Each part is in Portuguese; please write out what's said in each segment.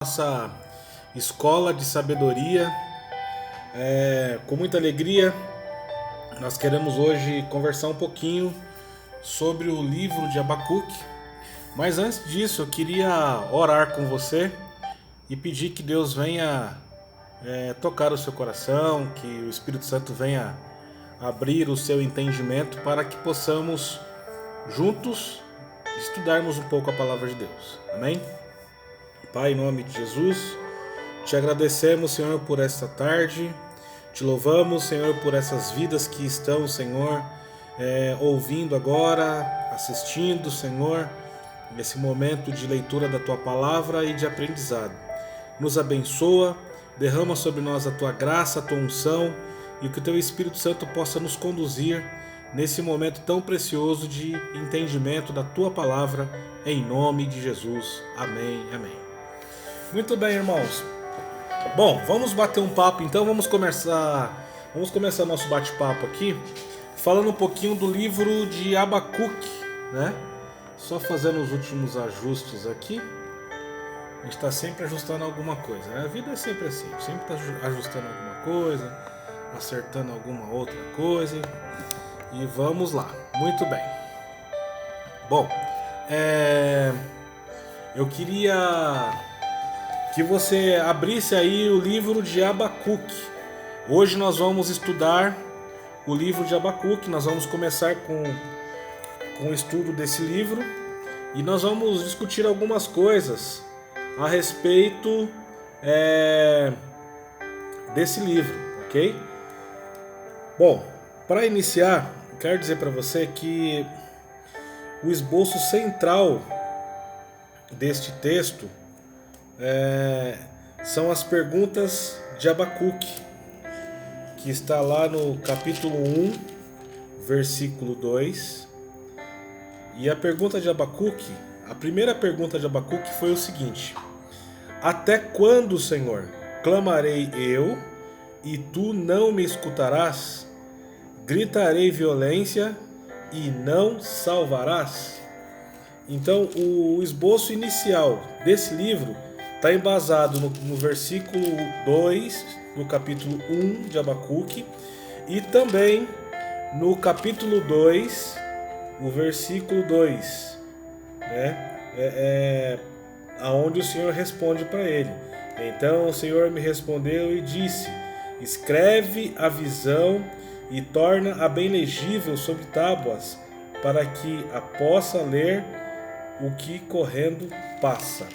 Nossa escola de sabedoria. Com muita alegria, nós queremos hoje conversar um pouquinho sobre o livro de Abacuque. Mas antes disso, eu queria orar com você e pedir que Deus venha tocar o seu coração, que o Espírito Santo venha abrir o seu entendimento para que possamos juntos estudarmos um pouco a palavra de Deus. Amém? Pai, em nome de Jesus, te agradecemos, Senhor, por esta tarde. Te louvamos, Senhor, por essas vidas que estão, Senhor, ouvindo agora, assistindo, Senhor, nesse momento de leitura da Tua Palavra e de aprendizado. Nos abençoa, derrama sobre nós a Tua graça, a Tua unção e que o Teu Espírito Santo possa nos conduzir nesse momento tão precioso de entendimento da Tua Palavra, em nome de Jesus. Amém, amém. Muito bem, irmãos. Bom, vamos bater um papo então, vamos começar nosso bate-papo aqui, falando um pouquinho do livro de Abacuque, né? Só fazendo os últimos ajustes aqui. A gente está sempre ajustando alguma coisa, né? A vida é sempre assim, sempre está ajustando alguma coisa, acertando alguma outra coisa. E vamos lá, muito bem. Bom, eu queria que você abrisse aí o livro de Abacuque. Hoje nós vamos estudar o livro de Abacuque, nós vamos começar com o estudo desse livro e nós vamos discutir algumas coisas a respeito desse livro, ok? Bom, para iniciar, quero dizer para você que o esboço central deste texto são as perguntas de Abacuque, que está lá no capítulo 1, versículo 2. E a pergunta de Abacuque, a primeira pergunta de Abacuque foi o seguinte: até quando, Senhor, clamarei eu, e tu não me escutarás? Gritarei violência, e não salvarás? Então, o esboço inicial desse livro está embasado no versículo 2 do capítulo 1 de Abacuque e também no capítulo 2, o versículo 2, né? Aonde o Senhor responde para ele. Então o Senhor me respondeu e disse: escreve a visão e torna-a bem legível sobre tábuas, para que a possa ler o que correndo passa.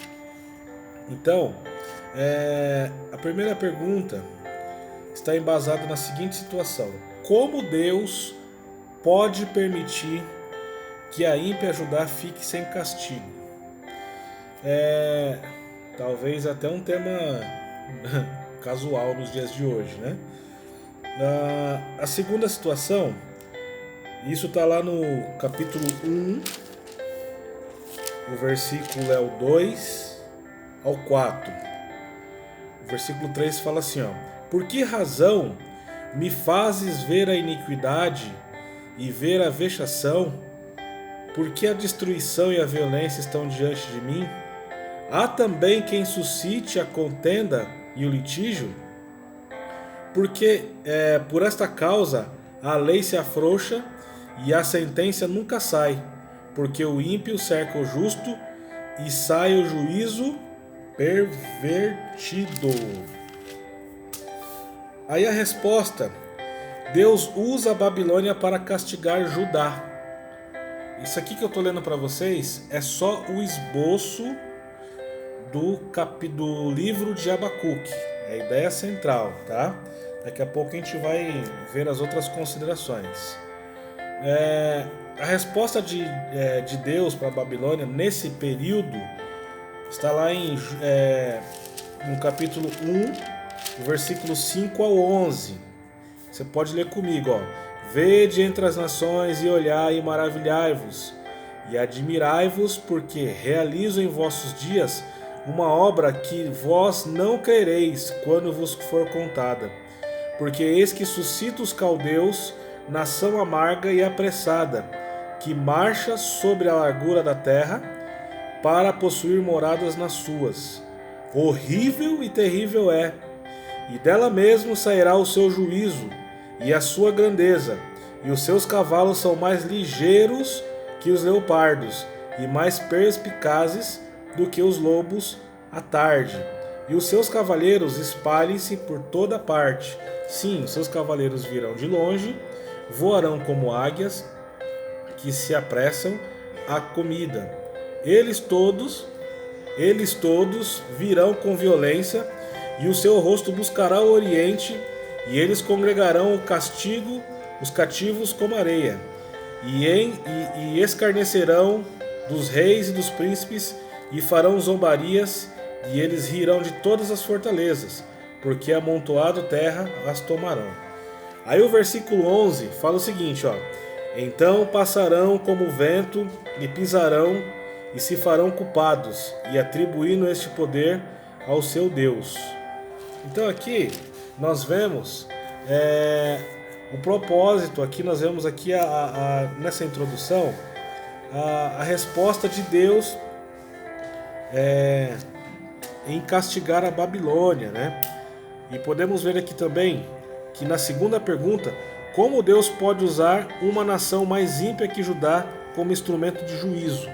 Então, a primeira pergunta está embasada na seguinte situação: como Deus pode permitir que a ímpia Judá fique sem castigo? Talvez até um tema casual nos dias de hoje, né? A segunda situação, isso está lá no capítulo 1, o versículo é o 2 ao 4. O versículo 3 fala assim, ó: por que razão me fazes ver a iniquidade e ver a vexação? Por que a destruição e a violência estão diante de mim? Há também quem suscite a contenda e o litígio? Porque por esta causa a lei se afrouxa e a sentença nunca sai, porque o ímpio cerca o justo e sai o juízo pervertido. Aí a resposta: Deus usa a Babilônia para castigar Judá. Isso aqui que eu estou lendo para vocês é só o esboço do livro de Abacuque, é a ideia central, tá? Daqui a pouco a gente vai ver as outras considerações. A resposta de Deus para a Babilônia nesse período está lá no capítulo 1, versículo 5 ao 11. Você pode ler comigo, ó. Vede entre as nações e olhai e maravilhai-vos, e admirai-vos, porque realizo em vossos dias uma obra que vós não crereis quando vos for contada. Porque eis que suscita os caldeus, nação amarga e apressada, que marcha sobre a largura da terra, para possuir moradas nas suas. horrível e terrível é, e dela mesmo sairá o seu juízo e a sua grandeza, e os seus cavalos são mais ligeiros que os leopardos, e mais perspicazes do que os lobos à tarde. E os seus cavaleiros espalhem-se por toda parte. Sim, os seus cavaleiros virão de longe, voarão como águias que se apressam à comida. Eles todos virão com violência, e o seu rosto buscará o oriente, e eles congregarão os cativos como areia, e escarnecerão dos reis e dos príncipes, e farão zombarias, e eles rirão de todas as fortalezas, porque amontoado terra as tomarão. Aí o versículo 11 fala o seguinte, ó: então passarão como vento, e pisarão, e se farão culpados, e atribuindo este poder ao seu Deus. Então aqui nós vemos o propósito, aqui nós vemos aqui nessa introdução a resposta de Deus em castigar a Babilônia, né? E podemos ver aqui também que na segunda pergunta, como Deus pode usar uma nação mais ímpia que Judá como instrumento de juízo?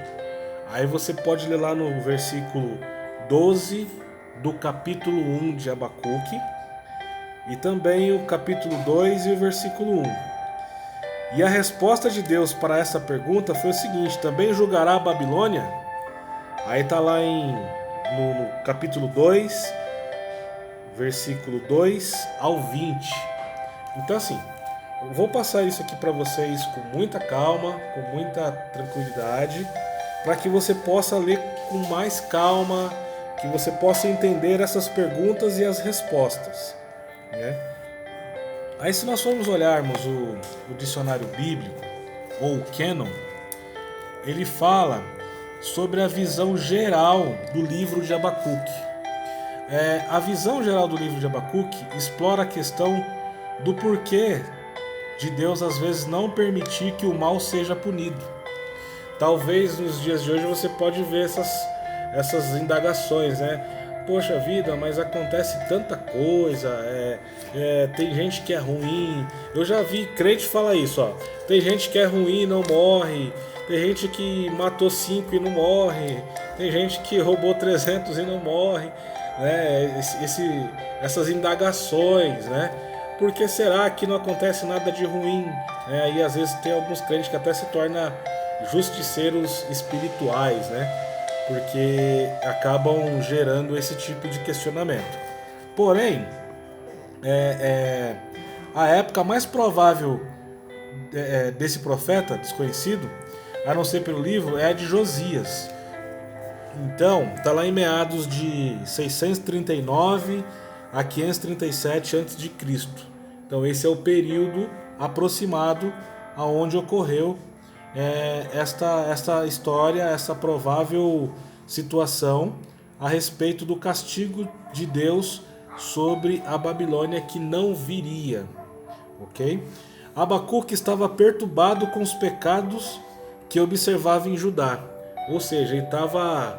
Aí você pode ler lá no versículo 12 do capítulo 1 de Abacuque, e também o capítulo 2 e o versículo 1. E a resposta de Deus para essa pergunta foi o seguinte: também julgará a Babilônia? Aí está lá no capítulo 2, versículo 2 ao 20. Então assim, eu vou passar isso aqui para vocês com muita calma, com muita tranquilidade, para que você possa ler com mais calma, que você possa entender essas perguntas e as respostas, né? Aí se nós formos olharmos o dicionário bíblico, ou o Canon, ele fala sobre a visão geral do livro de Abacuque. A visão geral do livro de Abacuque explora a questão do porquê de Deus às vezes não permitir que o mal seja punido. Talvez nos dias de hoje você pode ver essas indagações, né? Poxa vida, mas acontece tanta coisa, tem gente que é ruim. Eu já vi crente falar isso, ó. Tem gente que é ruim e não morre, tem gente que matou 5 e não morre, tem gente que roubou 300 e não morre, né? Essas indagações, né? Por que será que não acontece nada de ruim? E às vezes tem alguns crentes que até se tornam justiceiros espirituais, né? Porque acabam gerando esse tipo de questionamento. Porém, a época mais provável desse profeta desconhecido, a não ser pelo livro, é a de Josias. Então, está lá em meados de 639 a 537 a.C. Então esse é o período aproximado aonde ocorreu esta história, essa provável situação a respeito do castigo de Deus sobre a Babilônia que não viria, ok? Abacuque estava perturbado com os pecados que observava em Judá, ou seja, ele estava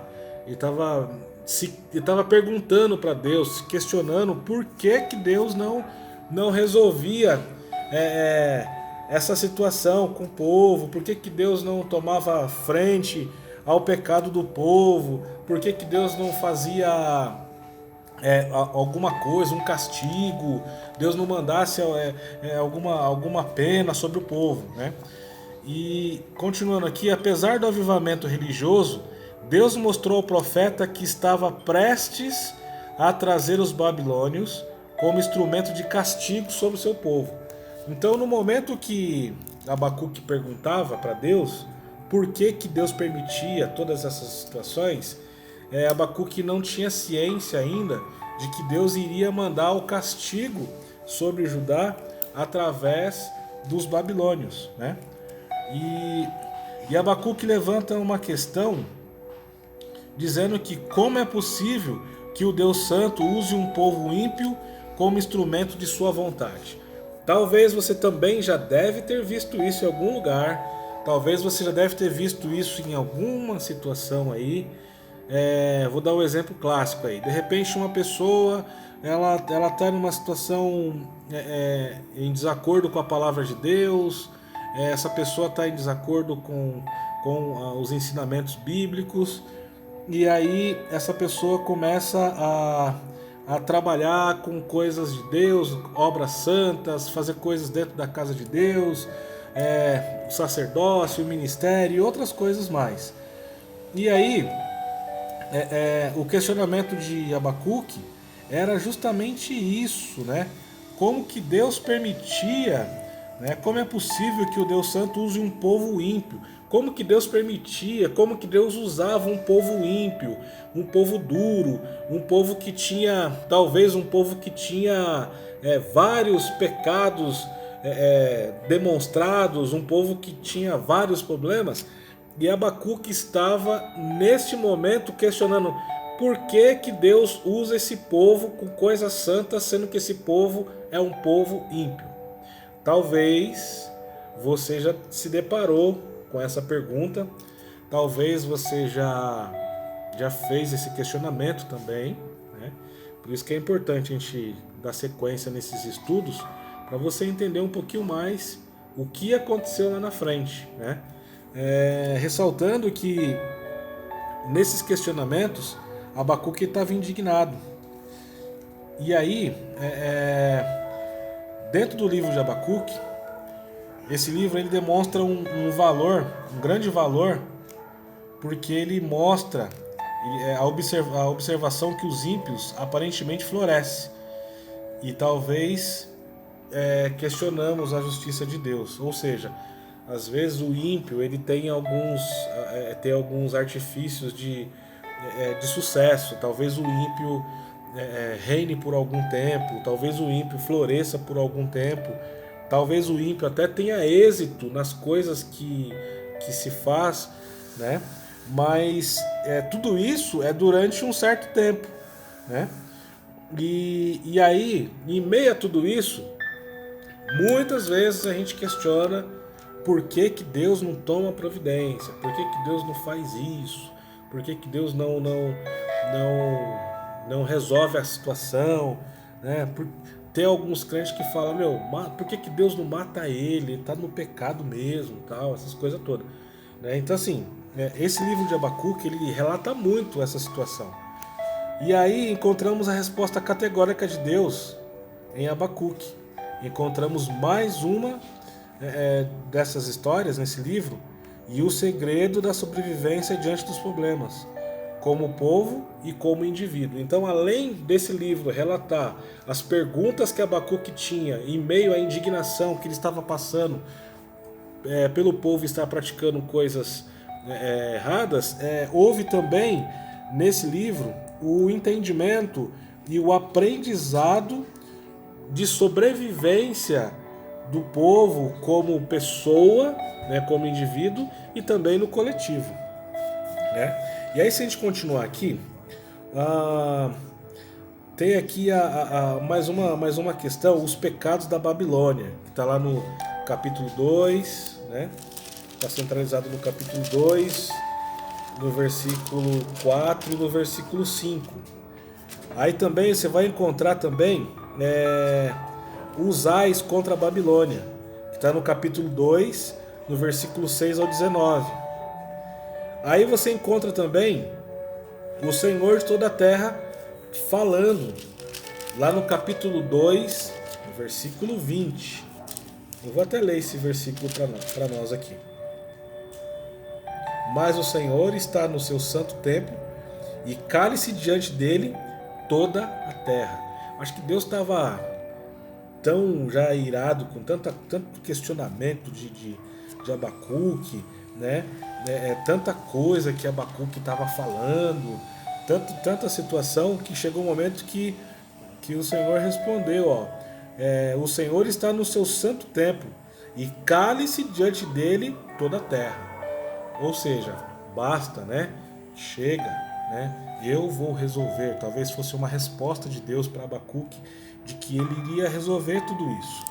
perguntando para Deus, questionando por que Deus não resolvia essa situação com o povo, por que Deus não tomava frente ao pecado do povo, por que Deus não fazia alguma coisa, um castigo, Deus não mandasse alguma pena sobre o povo, né? E continuando aqui, apesar do avivamento religioso, Deus mostrou ao profeta que estava prestes a trazer os babilônios como instrumento de castigo sobre o seu povo. Então, no momento que Abacuque perguntava para Deus por que Deus permitia todas essas situações, Abacuque não tinha ciência ainda de que Deus iria mandar o castigo sobre Judá através dos babilônios, né? E Abacuque levanta uma questão dizendo que como é possível que o Deus Santo use um povo ímpio como instrumento de sua vontade. Talvez você também já deve ter visto isso em algum lugar, talvez você já deve ter visto isso em alguma situação aí, Vou dar um exemplo clássico aí. De repente uma pessoa ela está numa situação em desacordo com a palavra de Deus, essa pessoa está em desacordo com os ensinamentos bíblicos, e aí essa pessoa começa a trabalhar com coisas de Deus, obras santas, fazer coisas dentro da casa de Deus, o sacerdócio, o ministério e outras coisas mais. E aí o questionamento de Abacuque era justamente isso, né? Como que Deus permitia, né? Como é possível que o Deus Santo use um povo ímpio? Como que Deus permitia, como que Deus usava um povo ímpio, um povo duro, um povo que tinha, talvez um povo que tinha vários pecados demonstrados, um povo que tinha vários problemas. E Abacuque estava neste momento questionando por que Deus usa esse povo com coisas santas, sendo que esse povo é um povo ímpio. Talvez você já se deparou com essa pergunta, talvez você já fez esse questionamento também, né? Por isso que é importante a gente dar sequência nesses estudos, para você entender um pouquinho mais o que aconteceu lá na frente, né? Ressaltando que nesses questionamentos Abacuque estava indignado. E aí, dentro do livro de Abacuque, esse livro ele demonstra um valor, um grande valor, porque ele mostra a observação que os ímpios aparentemente florescem. E talvez questionamos a justiça de Deus. Ou seja, às vezes o ímpio ele tem alguns artifícios de sucesso. Talvez o ímpio reine por algum tempo, talvez o ímpio floresça por algum tempo, talvez o ímpio até tenha êxito nas coisas que se faz, né? Mas tudo isso é durante um certo tempo, né? E aí, em meio a tudo isso, muitas vezes a gente questiona por que Deus não toma providência, por que Deus não faz isso, por que Deus não resolve a situação, né? Tem alguns crentes que falam, por que Deus não mata ele tá no pecado mesmo, tal, essas coisas todas, né? Então assim, esse livro de Abacuque, ele relata muito essa situação. E aí encontramos a resposta categórica de Deus em Abacuque. Encontramos mais uma dessas histórias nesse livro, e o segredo da sobrevivência diante dos problemas, como povo e como indivíduo. Então, além desse livro relatar as perguntas que Abacuque tinha em meio à indignação que ele estava passando pelo povo estar praticando coisas erradas, houve também nesse livro o entendimento e o aprendizado de sobrevivência do povo como pessoa, né, como indivíduo, e também no coletivo, né? E aí, se a gente continuar aqui, tem aqui mais uma questão, os pecados da Babilônia, que está lá no capítulo 2, né? Está centralizado no capítulo 2, no versículo 4 e no versículo 5. Aí também você vai encontrar também os ais contra a Babilônia, que está no capítulo 2, no versículo 6 ao 19. Aí você encontra também o Senhor de toda a terra falando, lá no capítulo 2, no versículo 20. Eu vou até ler esse versículo para nós aqui. Mas o Senhor está no seu santo templo, e cale-se diante dele toda a terra. Acho que Deus estava tão já irado com tanto questionamento de Abacuque, né? Tanta coisa que Abacuque estava falando, tanta situação, que chegou um momento que o Senhor respondeu, o Senhor está no seu santo templo, e cale-se diante dele toda a terra. Ou seja, basta, né? Chega, né? Eu vou resolver. Talvez fosse uma resposta de Deus para Abacuque, de que ele iria resolver tudo isso.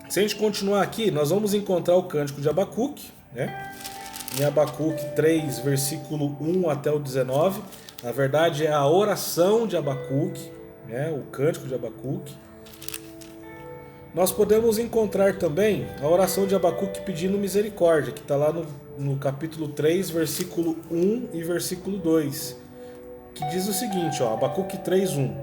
Se a gente continuar aqui, nós vamos encontrar o cântico de Abacuque, né? em Abacuque 3, versículo 1 até o 19. Na verdade, é a oração de Abacuque, né, o cântico de Abacuque. Nós podemos encontrar também a oração de Abacuque pedindo misericórdia, que está lá no capítulo 3, versículo 1 e versículo 2, que diz o seguinte, ó, Abacuque 3:1.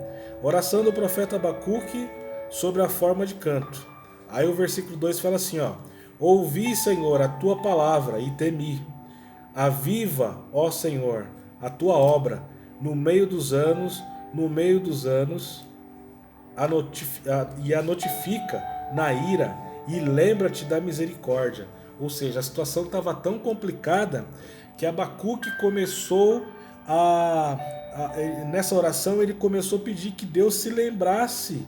Oração do profeta Abacuque sobre a forma de canto. Aí o versículo 2 fala assim, ó: Ouvi, Senhor, a tua palavra e temi. Aviva, ó Senhor, a tua obra no meio dos anos, a notifica na ira e lembra-te da misericórdia. Ou seja, a situação estava tão complicada que Abacuque começou nessa oração ele começou a pedir que Deus se lembrasse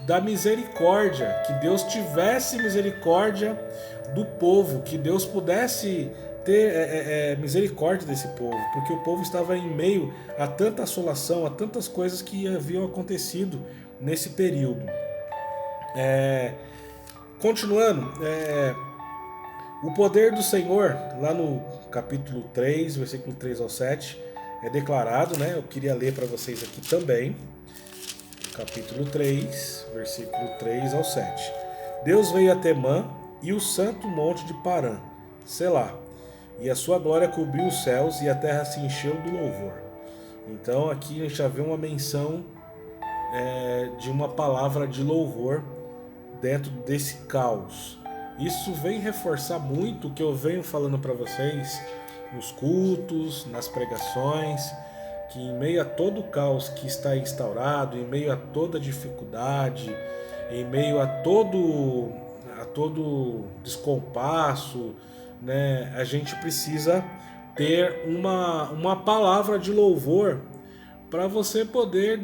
da misericórdia, que Deus tivesse misericórdia do povo, que Deus pudesse ter misericórdia desse povo, porque o povo estava em meio a tanta assolação, a tantas coisas que haviam acontecido nesse período. Continuando, o poder do Senhor, lá no capítulo 3, versículo 3 ao 7, é declarado, né? Eu queria ler para vocês aqui também. Capítulo 3, versículo 3 ao 7. Deus veio a Temã e o santo monte de Parã, Selá, e a sua glória cobriu os céus e a terra se encheu do louvor. Então aqui a gente já vê uma menção de uma palavra de louvor dentro desse caos. Isso vem reforçar muito o que eu venho falando para vocês nos cultos, nas pregações, que em meio a todo o caos que está instaurado, em meio a toda dificuldade, em meio a todo descompasso, né, a gente precisa ter uma palavra de louvor para você poder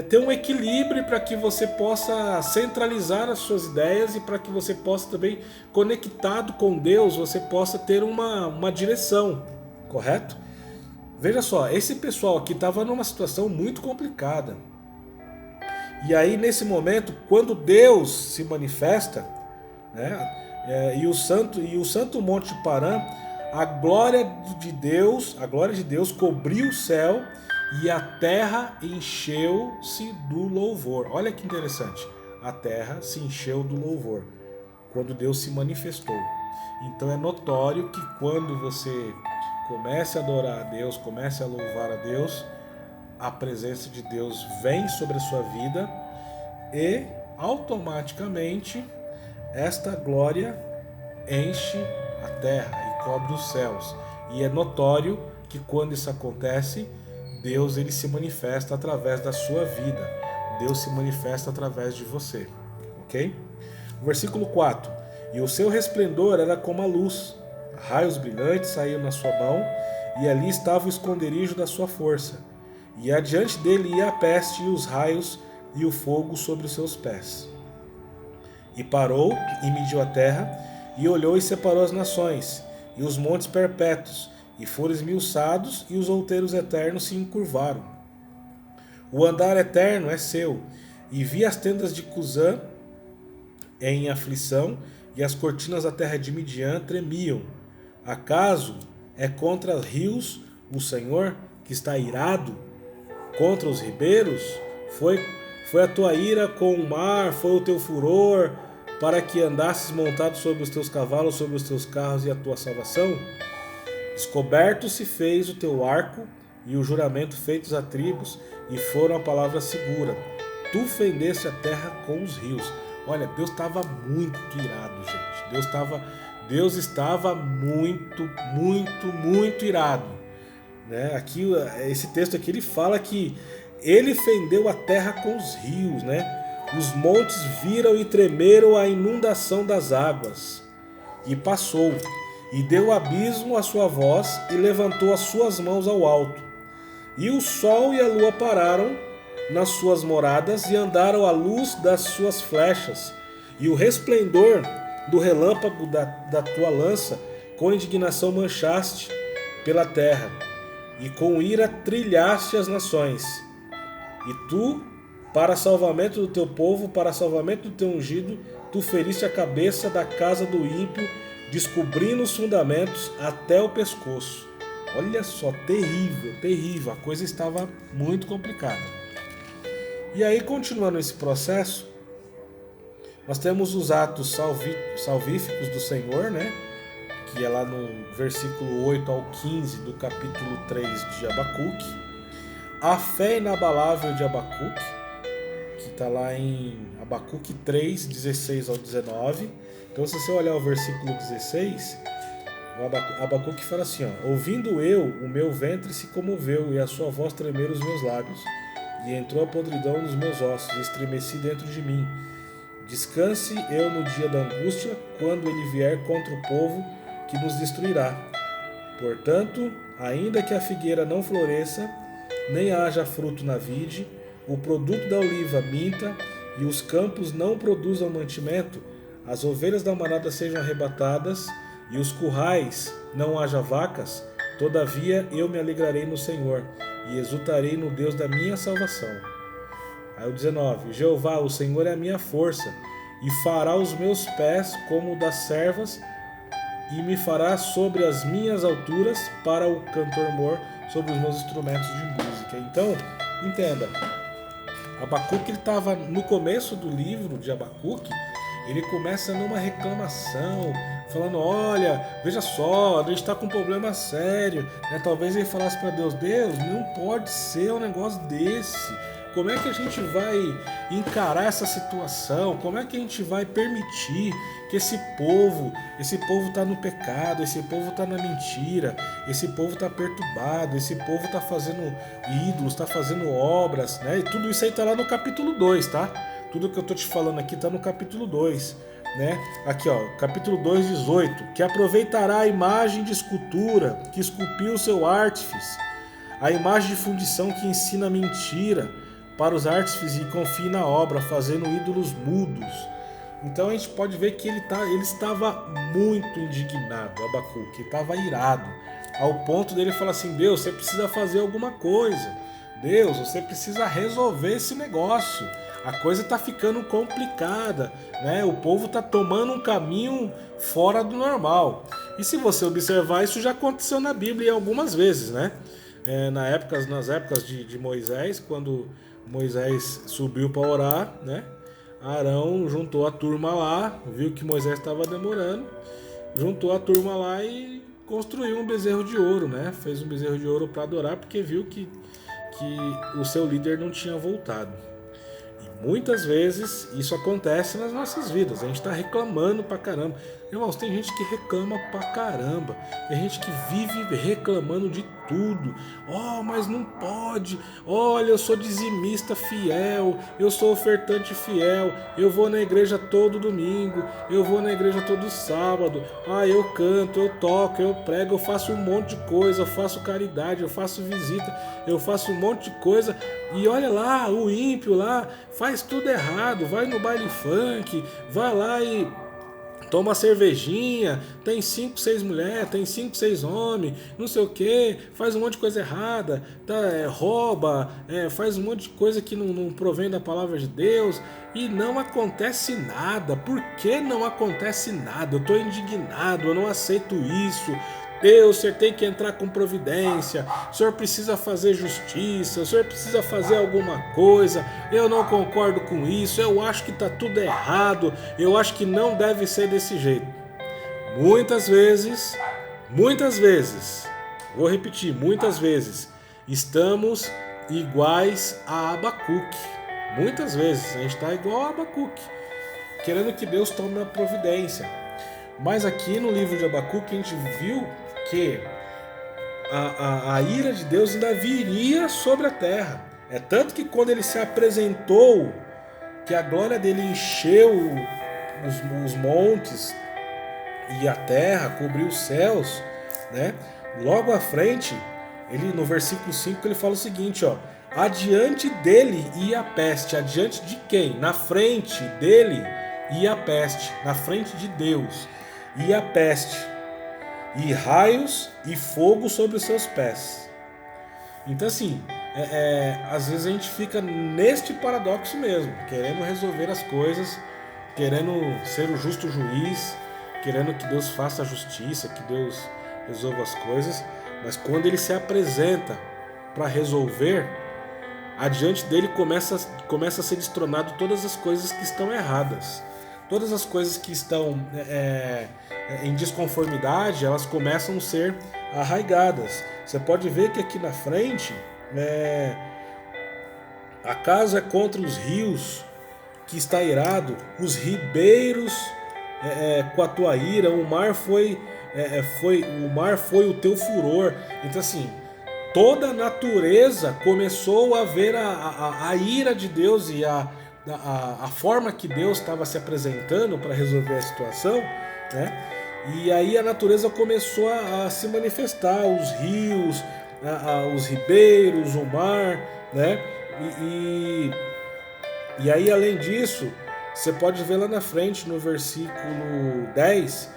ter um equilíbrio, para que você possa centralizar as suas ideias e para que você possa também, conectado com Deus, você possa ter uma direção, correto? Veja só, esse pessoal aqui estava numa situação muito complicada. E aí nesse momento, quando Deus se manifesta, né, e o santo monte de Parã, a glória de Deus cobriu o céu e a terra encheu-se do louvor. Olha que interessante, a terra se encheu do louvor quando Deus se manifestou. Então é notório que quando você comece a adorar a Deus, comece a louvar a Deus, a presença de Deus vem sobre a sua vida e automaticamente esta glória enche a terra e cobre os céus. E é notório que quando isso acontece, Deus ele se manifesta através da sua vida. Deus se manifesta através de você. Ok? Versículo 4. E o seu resplendor era como a luz. Raios brilhantes saíam na sua mão, e ali estava o esconderijo da sua força. E adiante dele ia a peste e os raios e o fogo sobre os seus pés. E parou e mediu a terra, e olhou e separou as nações, e os montes perpétuos, e foram esmiuçados, e os outeiros eternos se encurvaram. O andar eterno é seu, e vi as tendas de Cusã em aflição, e as cortinas da terra de Midian tremiam. Acaso é contra rios o Senhor que está irado? Contra os ribeiros? Foi a tua ira com o mar, foi o teu furor, para que andasses montado sobre os teus cavalos, sobre os teus carros e a tua salvação? Descoberto se fez o teu arco e o juramento feitos a tribos, e foram a palavra segura. Tu fendeste a terra com os rios. Olha, Deus estava muito irado, gente. Deus estava muito, muito, muito irado, né? Aqui, esse texto aqui, ele fala que ele fendeu a terra com os rios, né? Os montes viram e tremeram a inundação das águas. E passou, e deu abismo à sua voz, e levantou as suas mãos ao alto. E o sol e a lua pararam nas suas moradas, e andaram à luz das suas flechas. E o resplendor do relâmpago da tua lança, com indignação manchaste pela terra, e com ira trilhaste as nações. E tu, para salvamento do teu povo, para salvamento do teu ungido, tu feriste a cabeça da casa do ímpio, descobrindo os fundamentos até o pescoço. Olha só, terrível, terrível. A coisa estava muito complicada. E aí, continuando esse processo, nós temos os atos salvíficos do Senhor, né? Que é lá no versículo 8 ao 15 do capítulo 3 de Abacuque. A fé inabalável de Abacuque, que está lá em Abacuque 3, 16 ao 19. Então, se você olhar o versículo 16, o Abacuque fala assim, ó: ouvindo eu, o meu ventre se comoveu, e a sua voz tremer os meus lábios, e entrou a podridão nos meus ossos, e estremeci dentro de mim. Descanse eu no dia da angústia, quando ele vier contra o povo que nos destruirá. Portanto, ainda que a figueira não floresça, nem haja fruto na vide, o produto da oliva minta, e os campos não produzam mantimento, as ovelhas da manada sejam arrebatadas, e os currais não haja vacas, todavia eu me alegrarei no Senhor, e exultarei no Deus da minha salvação. Aí o 19, Jeová, o Senhor é a minha força, e fará os meus pés como o das servas, e me fará sobre as minhas alturas para o cantor mor sobre os meus instrumentos de música. Então, entenda, Abacuque estava no começo do livro de Abacuque, ele começa numa reclamação, falando, olha, veja só, a gente está com um problema sério, né? Talvez ele falasse para Deus, Deus, não pode ser um negócio desse. Como é que a gente vai encarar essa situação? Como é que a gente vai permitir que esse povo está no pecado, esse povo está na mentira, esse povo está perturbado, esse povo está fazendo ídolos, está fazendo obras, né? E tudo isso aí está lá no capítulo 2, tá? Tudo que eu estou te falando aqui está no capítulo 2, né? Aqui, ó, capítulo 2, 18. Que aproveitará a imagem de escultura que esculpiu o seu artífice, a imagem de fundição que ensina mentira para os artífices e confie na obra, fazendo ídolos mudos. Então a gente pode ver que ele estava muito indignado, Abacuque, estava irado, ao ponto dele falar assim, Deus, você precisa fazer alguma coisa, Deus, você precisa resolver esse negócio, a coisa está ficando complicada, né? O povo está tomando um caminho fora do normal. E se você observar, isso já aconteceu na Bíblia algumas vezes, né? Nas épocas de Moisés, quando Moisés subiu para orar, né? Arão juntou a turma lá, viu que Moisés estava demorando, juntou a turma lá e construiu um bezerro de ouro, né? Fez um bezerro de ouro para adorar, porque viu que o seu líder não tinha voltado. E muitas vezes isso acontece nas nossas vidas, a gente está reclamando pra caramba. Irmãos, tem gente que reclama pra caramba, tem gente que vive reclamando de tudo. Oh, mas não pode. Olha, eu sou dizimista fiel, eu sou ofertante fiel, eu vou na igreja todo domingo, eu vou na igreja todo sábado. Ah, eu canto, eu toco, eu prego, eu faço um monte de coisa, eu faço caridade, eu faço visita, eu faço um monte de coisa. E olha lá, o ímpio lá faz tudo errado, vai no baile funk, vai lá e toma cervejinha, tem 5, 6 mulheres, tem 5, 6 homens, não sei o que, faz um monte de coisa errada, rouba, faz um monte de coisa que não provém da palavra de Deus e não acontece nada. Por que não acontece nada? Eu estou indignado, eu não aceito isso. Deus, o senhor tem que entrar com providência, o senhor precisa fazer justiça, o senhor precisa fazer alguma coisa, eu não concordo com isso, eu acho que está tudo errado, eu acho que não deve ser desse jeito. Muitas vezes, vou repetir, muitas vezes, estamos iguais a Abacuque. Muitas vezes a gente está igual a Abacuque, querendo que Deus tome a providência. Mas aqui no livro de Abacuque a gente viu que a ira de Deus ainda viria sobre a terra. É tanto que quando ele se apresentou, que a glória dele encheu os montes e a terra, cobriu os céus, né? Logo à frente, ele no versículo 5 ele fala o seguinte, ó: adiante dele ia a peste. Adiante de quem? Na frente dele ia a peste, na frente de Deus ia a peste, e raios e fogo sobre os seus pés. Então assim, às vezes a gente fica neste paradoxo mesmo, querendo resolver as coisas, querendo ser o justo juiz, querendo que Deus faça a justiça, que Deus resolva as coisas, mas quando ele se apresenta para resolver, adiante dele começa a ser destronado todas as coisas que estão erradas. Todas as coisas que estão em desconformidade, elas começam a ser arraigadas. Você pode ver que aqui na frente, acaso é contra os rios que está irado, os ribeiros com a tua ira, o mar foi o teu furor. Então assim, toda a natureza começou a ver a ira de Deus e a forma que Deus estava se apresentando para resolver a situação, né? E aí a natureza começou a se manifestar, os rios, os ribeiros, o mar, né? E aí, além disso, você pode ver lá na frente, no versículo 10,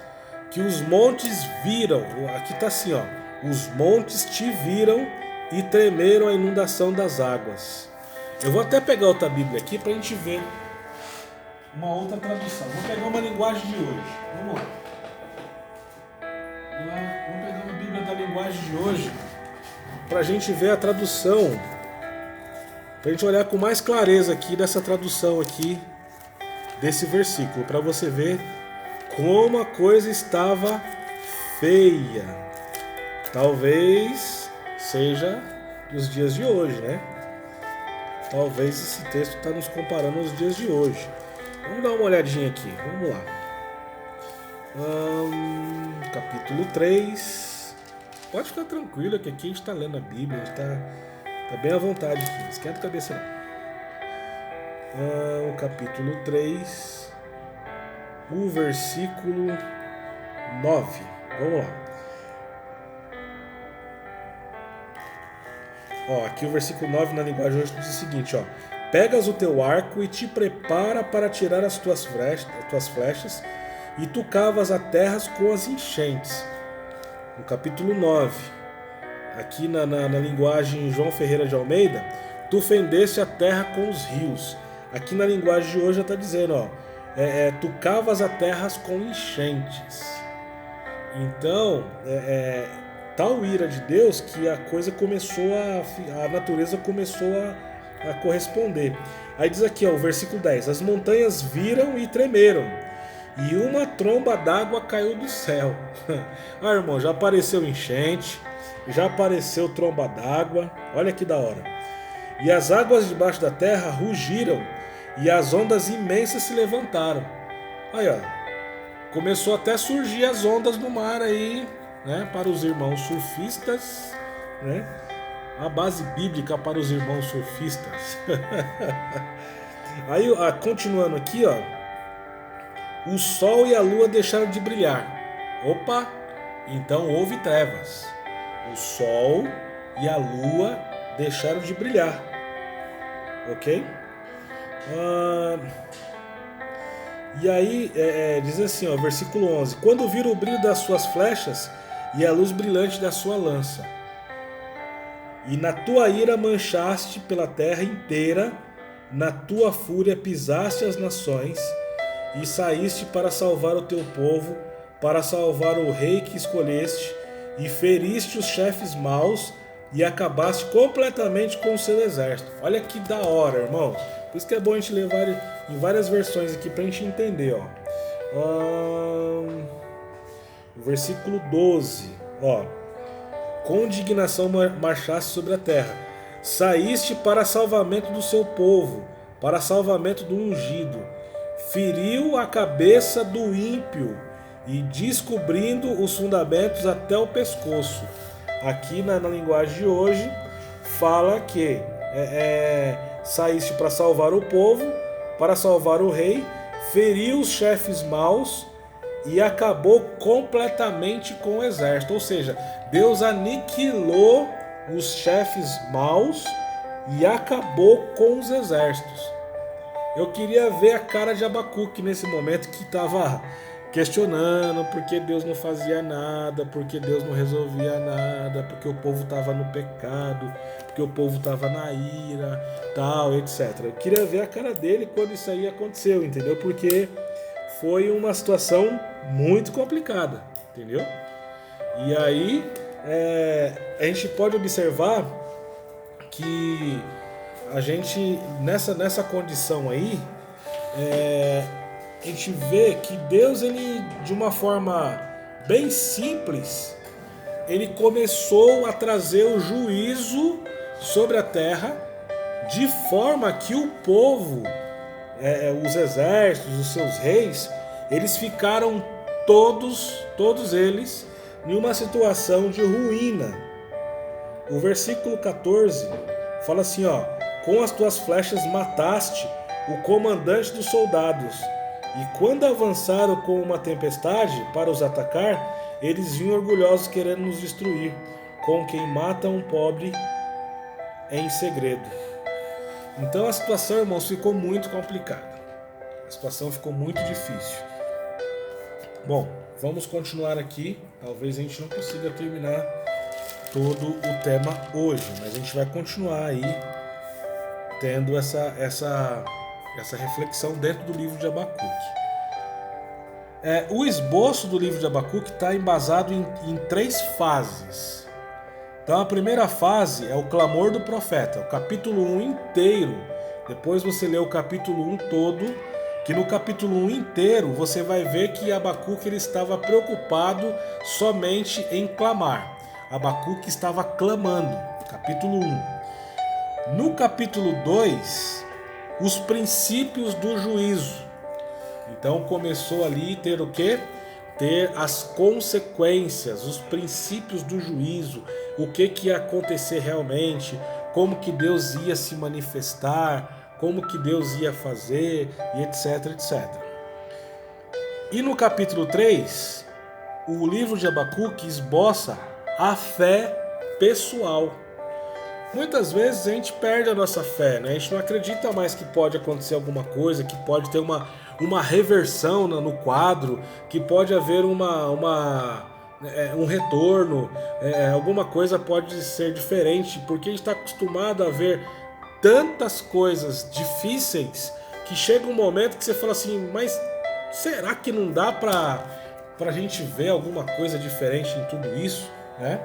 que os montes viram, aqui está assim, ó, os montes te viram e tremeram a inundação das águas. Eu vou até pegar outra Bíblia aqui para a gente ver uma outra tradução. Vou pegar uma linguagem de hoje. Vamos lá. Vamos pegar uma Bíblia da linguagem de hoje para a gente ver a tradução, para a gente olhar com mais clareza aqui dessa tradução aqui desse versículo, para você ver como a coisa estava feia. Talvez seja dos dias de hoje, né? Talvez esse texto está nos comparando aos dias de hoje. Vamos dar uma olhadinha aqui, vamos lá. Capítulo 3. Pode ficar tranquilo que aqui a gente está lendo a Bíblia, a gente está bem à vontade aqui, não esquenta a cabeça não. O capítulo 3, o versículo 9. Vamos lá. Aqui o versículo 9 na linguagem hoje diz o seguinte, ó: pegas o teu arco e te prepara para tirar as tuas flechas, e tu cavas a terra com as enchentes. No capítulo 9, aqui na linguagem João Ferreira de Almeida, tu fendeste a terra com os rios. Aqui na linguagem de hoje já está dizendo, ó, tu cavas a terra com enchentes. Então, tal ira de Deus que a coisa começou a natureza começou a corresponder. Aí diz aqui, ó, o versículo 10: as montanhas viram e tremeram, e uma tromba d'água caiu do céu. Irmão, já apareceu enchente, já apareceu tromba d'água, olha que da hora. E as águas debaixo da terra rugiram, e as ondas imensas se levantaram. Aí, ó, começou até a surgir as ondas no mar aí, né, para os irmãos surfistas, né? A base bíblica para os irmãos surfistas. Aí, continuando aqui, ó, o sol e a lua deixaram de brilhar. Opa, então houve trevas. O sol e a lua deixaram de brilhar. Ok? E aí diz assim, ó, versículo 11: quando viram o brilho das suas flechas e a luz brilhante da sua lança, e na tua ira manchaste pela terra inteira, na tua fúria pisaste as nações, e saíste para salvar o teu povo, para salvar o rei que escolheste, e feriste os chefes maus, e acabaste completamente com o seu exército. Olha que da hora, irmão. Por isso que é bom a gente levar em várias versões aqui para a gente entender, ó. Versículo 12, ó: com indignação marchaste sobre a terra, saíste para salvamento do seu povo, para salvamento do ungido, feriu a cabeça do ímpio, e descobrindo os fundamentos até o pescoço. Aqui na linguagem de hoje fala que saíste para salvar o povo, para salvar o rei, feriu os chefes maus e acabou completamente com o exército. Ou seja, Deus aniquilou os chefes maus e acabou com os exércitos. Eu queria ver a cara de Abacuque nesse momento, que estava questionando porque Deus não fazia nada, porque Deus não resolvia nada, porque o povo estava no pecado, porque o povo estava na ira, tal, etc. Eu queria ver a cara dele quando isso aí aconteceu, entendeu? Porque foi uma situação muito complicada, entendeu? E aí a gente pode observar que a gente, nessa condição aí, a gente vê que Deus, ele, de uma forma bem simples, ele começou a trazer o juízo sobre a terra, de forma que o povo, os exércitos, os seus reis, eles ficaram todos eles, em uma situação de ruína. O versículo 14 fala assim, ó: com as tuas flechas mataste o comandante dos soldados, e quando avançaram com uma tempestade para os atacar, eles vinham orgulhosos querendo nos destruir, como quem mata um pobre em segredo. Então a situação, irmãos, ficou muito complicada. A situação ficou muito difícil. Bom, vamos continuar aqui. Talvez a gente não consiga terminar todo o tema hoje, mas a gente vai continuar aí tendo essa reflexão dentro do livro de Abacuque. O esboço do livro de Abacuque está embasado em 3 fases. Então a primeira fase é o clamor do profeta, o capítulo 1 inteiro. Depois você lê o capítulo 1 todo, que no capítulo 1 inteiro você vai ver que Abacuque ele estava preocupado somente em clamar. Abacuque estava clamando, capítulo 1. No capítulo 2, os princípios do juízo. Então começou ali ter o quê? Ter as consequências, os princípios do juízo, o que ia acontecer realmente, como que Deus ia se manifestar, como que Deus ia fazer, e etc, etc. E no capítulo 3, o livro de Abacuque esboça a fé pessoal. Muitas vezes a gente perde a nossa fé, né? A gente não acredita mais que pode acontecer alguma coisa, que pode ter uma reversão no quadro, que pode haver um retorno, alguma coisa pode ser diferente, porque a gente está acostumado a ver tantas coisas difíceis que chega um momento que você fala assim, mas será que não dá pra gente ver alguma coisa diferente em tudo isso, né?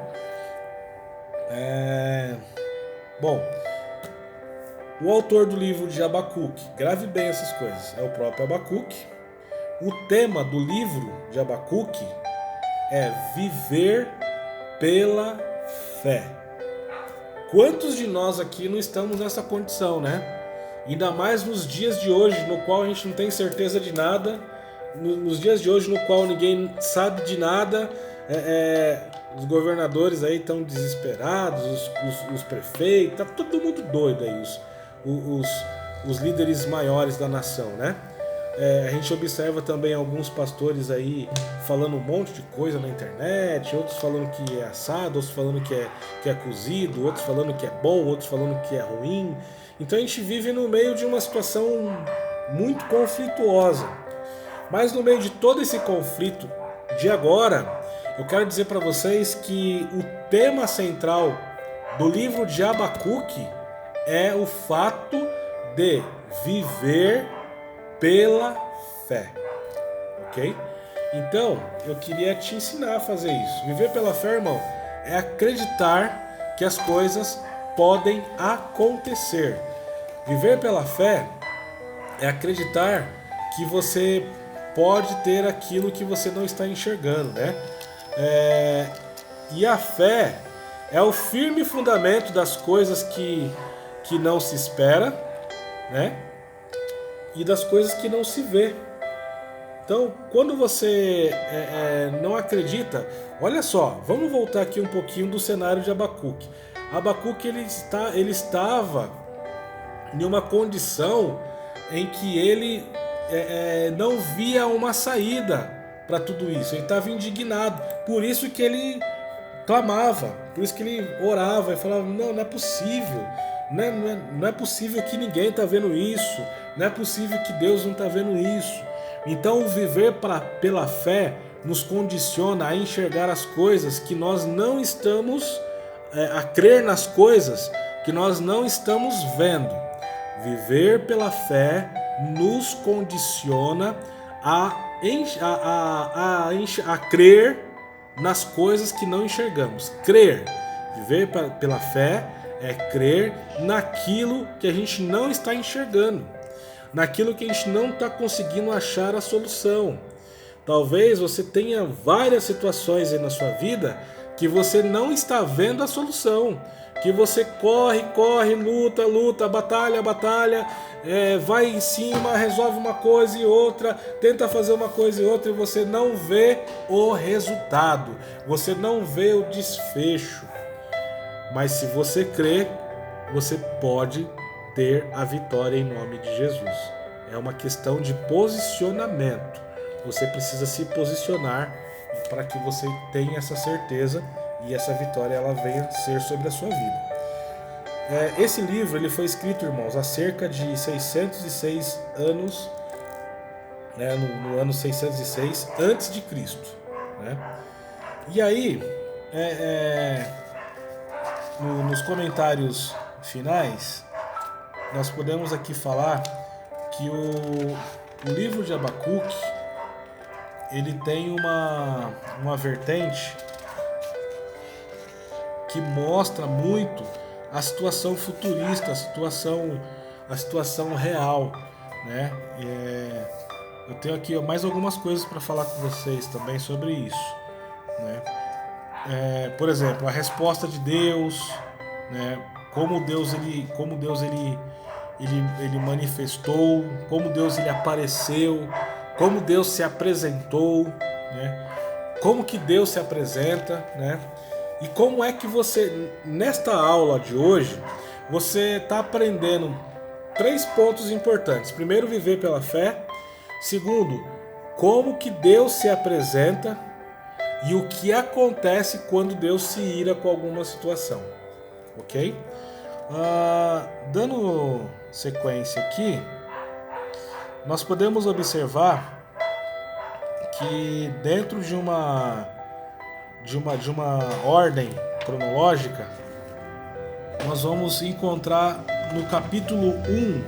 Bom, o autor do livro de Abacuque, grave bem essas coisas, é o próprio Abacuque. O tema do livro de Abacuque é viver pela fé. Quantos de nós aqui não estamos nessa condição, né? Ainda mais nos dias de hoje, no qual a gente não tem certeza de nada, nos dias de hoje no qual ninguém sabe de nada, os governadores aí estão desesperados, os prefeitos, tá todo mundo doido aí, os líderes maiores da nação, né? A gente observa também alguns pastores aí falando um monte de coisa na internet, outros falando que é assado, outros falando que é cozido, outros falando que é bom, outros falando que é ruim. Então a gente vive no meio de uma situação muito conflituosa. Mas no meio de todo esse conflito de agora, eu quero dizer para vocês que o tema central do livro de Abacuque é o fato de viver pela fé, ok? Então, eu queria te ensinar a fazer isso. Viver pela fé, irmão, é acreditar que as coisas podem acontecer. Viver pela fé é acreditar que você pode ter aquilo que você não está enxergando, né? E a fé é o firme fundamento das coisas que não se espera, né? E das coisas que não se vê. Então, quando você não acredita, olha só, vamos voltar aqui um pouquinho do cenário de Abacuque. Abacuque ele estava em uma condição em que ele não via uma saída para tudo isso. Ele estava indignado, por isso que ele clamava, por isso que ele orava e falava, não é possível, não é possível que ninguém está vendo isso, não é possível que Deus não está vendo isso. Então o viver pela fé nos condiciona a enxergar as coisas que nós não estamos, a crer nas coisas que nós não estamos vendo. Viver pela fé nos condiciona a crer nas coisas que não enxergamos. Crer, viver pela fé, é crer naquilo que a gente não está enxergando, naquilo que a gente não está conseguindo achar a solução. Talvez você tenha várias situações aí na sua vida que você não está vendo a solução, que você corre, luta, batalha, vai em cima, resolve uma coisa e outra, tenta fazer uma coisa e outra e você não vê o resultado, você não vê o desfecho. Mas se você crer, você pode ter a vitória em nome de Jesus. É uma questão de posicionamento. Você precisa se posicionar para que você tenha essa certeza e essa vitória ela venha ser sobre a sua vida. Esse livro ele foi escrito, irmãos, há cerca de 606 anos, né, no ano 606 antes de Cristo, né? E aí, nos comentários finais, nós podemos aqui falar que o livro de Abacuque ele tem uma vertente que mostra muito a situação futurista, a situação real, né? Eu tenho aqui mais algumas coisas para falar com vocês também sobre isso, né? Por exemplo, a resposta de Deus, né? Como Deus ele manifestou, como Deus ele apareceu, como Deus se apresentou, né? Como que Deus se apresenta, né? E como é que você, nesta aula de hoje, você está aprendendo 3 pontos importantes. Primeiro, viver pela fé. Segundo, como que Deus se apresenta e o que acontece quando Deus se ira com alguma situação. Ok? Dando sequência aqui, nós podemos observar que dentro de uma ordem cronológica, nós vamos encontrar no capítulo 1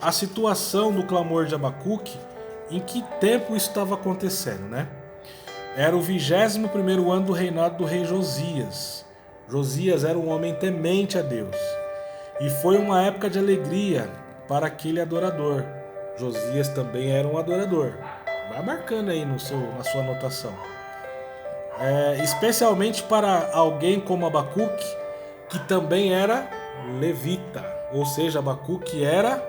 a situação do clamor de Abacuque, em que tempo isso estava acontecendo, né? Era o 21º ano do reinado do rei Josias. Josias era um homem temente a Deus, e foi uma época de alegria para aquele adorador. Josias também era um adorador. Vai marcando aí na sua anotação. Especialmente para alguém como Abacuque, que também era levita. Ou seja, Abacuque era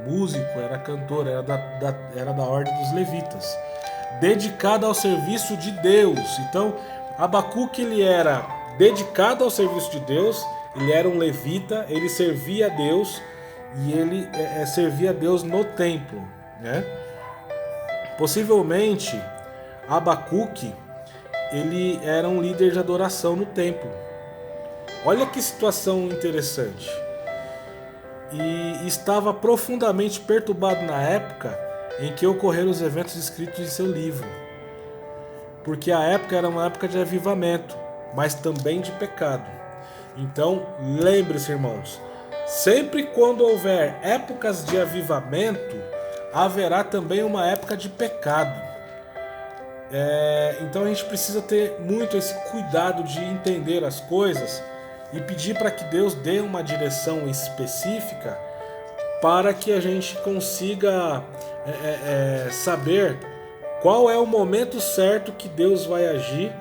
músico, era cantor, era da ordem dos levitas, dedicado ao serviço de Deus. Então, Abacuque ele era dedicado ao serviço de Deus, ele era um levita, ele servia a Deus e ele servia a Deus no templo, né? Possivelmente, Abacuque ele era um líder de adoração no templo. Olha que situação interessante. E estava profundamente perturbado na época em que ocorreram os eventos descritos em seu livro. Porque a época era uma época de avivamento, mas também de pecado. Então, lembre-se, irmãos, sempre quando houver épocas de avivamento, haverá também uma época de pecado. Então a gente precisa ter muito esse cuidado de entender as coisas e pedir para que Deus dê uma direção específica para que a gente consiga saber qual é o momento certo que Deus vai agir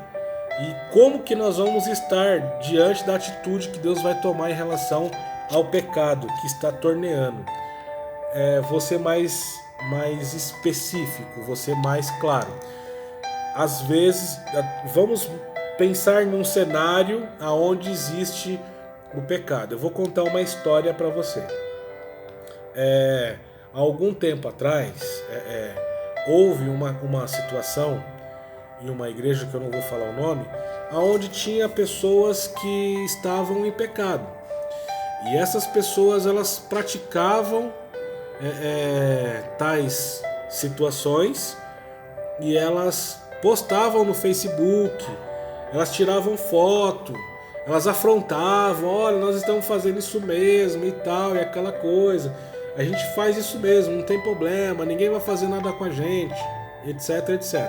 e como que nós vamos estar diante da atitude que Deus vai tomar em relação ao pecado que está torneando. Você mais específico, você mais claro. Às vezes, vamos pensar num cenário onde existe o pecado. Eu vou contar uma história para você. Há algum tempo atrás, houve uma situação em uma igreja que eu não vou falar o nome, onde tinha pessoas que estavam em pecado. E essas pessoas elas praticavam tais situações e elas postavam no Facebook, elas tiravam foto, elas afrontavam, olha, nós estamos fazendo isso mesmo e tal, e aquela coisa. a gente faz isso mesmo, não tem problema, ninguém vai fazer nada com a gente, etc, etc.